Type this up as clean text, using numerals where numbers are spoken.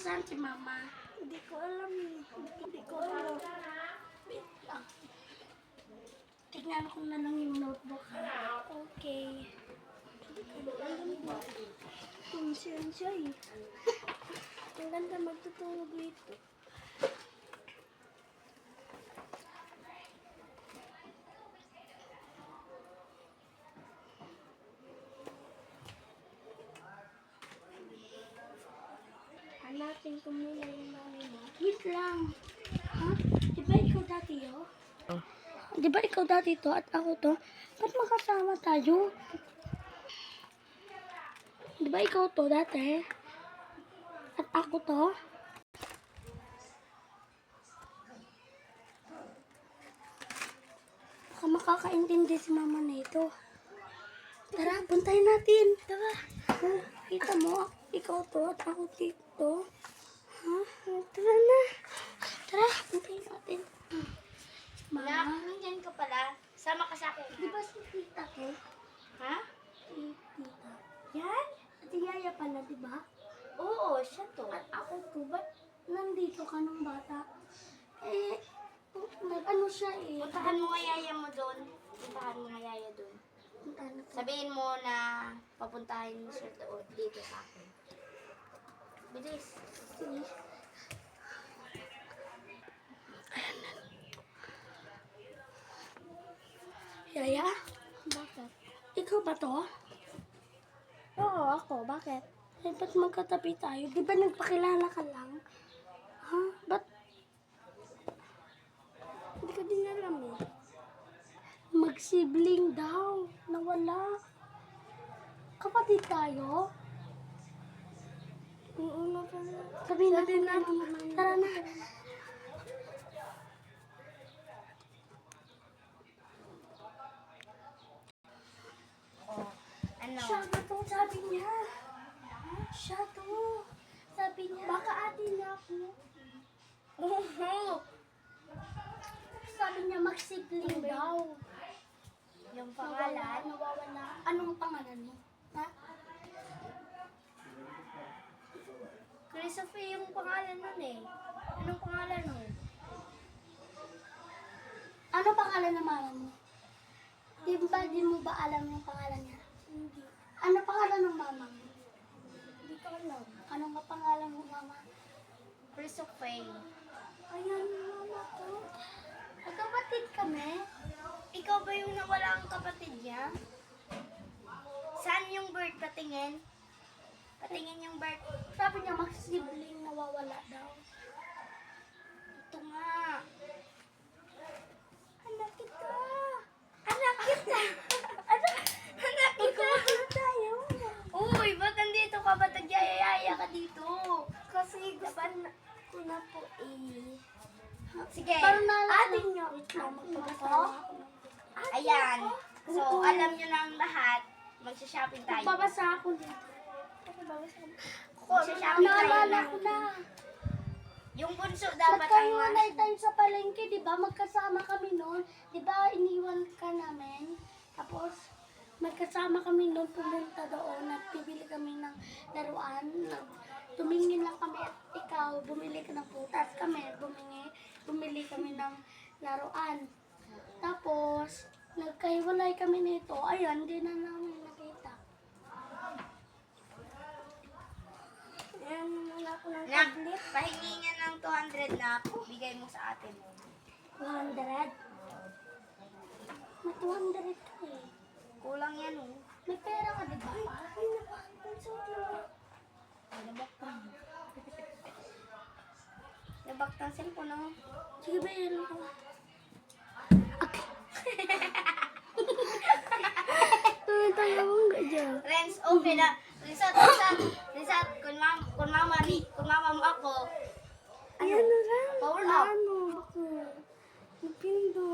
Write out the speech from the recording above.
Nasaan si mama? Hindi ko alam eh. Hindi ko alam. Wait lang. Tignan ko na lang yung notebook. Okay. Hindi ko alam ba. Tunsiyan siya eh. Ang ganda magtutulog dito. Hanapin ko muna yung mami mo. Wait lang. Ha? Di ba ikaw dati yun? Di ba ikaw dati to at ako to? Ba't makasama tayo? Di ba ikaw to dati? At ako to? Baka makakaintindi si mama nito. Tara, puntahin natin. Tara. Kita mo, ikaw to at ako dito. Ha? Tara na. Tara, puntahin natin. Anak, Mama, nandyan ka pala. Sama ka sa akin. di ba si tita ko? Ha? Si tita. Yan? At yaya pala, di ba? Oo, siya to. At ako to, ba't nandito ka nung bata? Eh, nag-ano siya eh. Puntahan mo nga yaya mo doon. Puntahan mo nga yaya doon. Puntahan ko. Sabihin mo na papuntahin mo siya doon dito sa akin. Bilis. Sige. Yaya? Bakit? Ikaw ba to? Oo, ako. Bakit? Eh, ba't magkatabi tayo? Di ba nagpakilala ka lang? Ha? Ba't Hindi ko din alam eh. magsibling daw? Nawala. Kapatid tayo? Oo nga pala. Sabihin natin natin. Tara na. Ano? Siya ba to? Sabi niya. Siya to. Sabi niya. Baka ate na ako. Oo. Sabi niya magsibling daw. Yung pangalan? Nawawala. Anong pangalan mo? Ha? Christopher yung pangalan nun eh. Anong pangalan mo? Ano pangalan ng mama mo? Di mo ba alam yung pangalan niya? Hindi. Ano pangalan ng mama mo? Hindi ko alam. Anong pangalan mo, mama? Christopher. Ayan, mama ko. Magkapatid kami. Ikaw ba yung nawala ang kapatid niya? Saan yung bird? Patingin? Patingin yung bird. Sabi niya magsibling nawawala daw. Ito nga. Anak kita. Anak kita. Anak kita. tayo. Uy, ba't nandito ka? Ba't nagyayaya ka dito? Kasi gusto ko na po eh. Sige. Parang naalala Atin niyo. nyo. Wait lang, magpapasama ako. Ayan. So, alam nyo ng lahat. Magsha-shopping tayo. Magbabasa ako dito. Magsha-shopping tayo Naalala na. ko na. Yung bunso dapat ang Nagkahiwalay tayo sa palengke, di ba? Magkasama kami noon. Di ba, iniwan ka namin. Tapos, magkasama kami noon, pumunta doon. Nagpibili kami ng laruan. Tumingin lang kami at ikaw, bumili ka ng putas. Kami, bumili kami ng laruan. Tapos, nagkahiwalay kami nito. Ayan, hindi na namin nakita. Ayan, wala ko ng Nak, tablet. Pahingi niya ng 200 na bigay mo sa atin mo. 200. May 200 ka eh. Kulang yan oh. May pera ka, di ba? Ay, napakapansin ko. Nabaktan. Nabaktan cellphone oh. Sige ba yun ako? Tayo mong ganyan. Friends, okay na. Risat, kung mama mo ako. Ayan na lang. Power up. Ano? Ako. Nagpindot.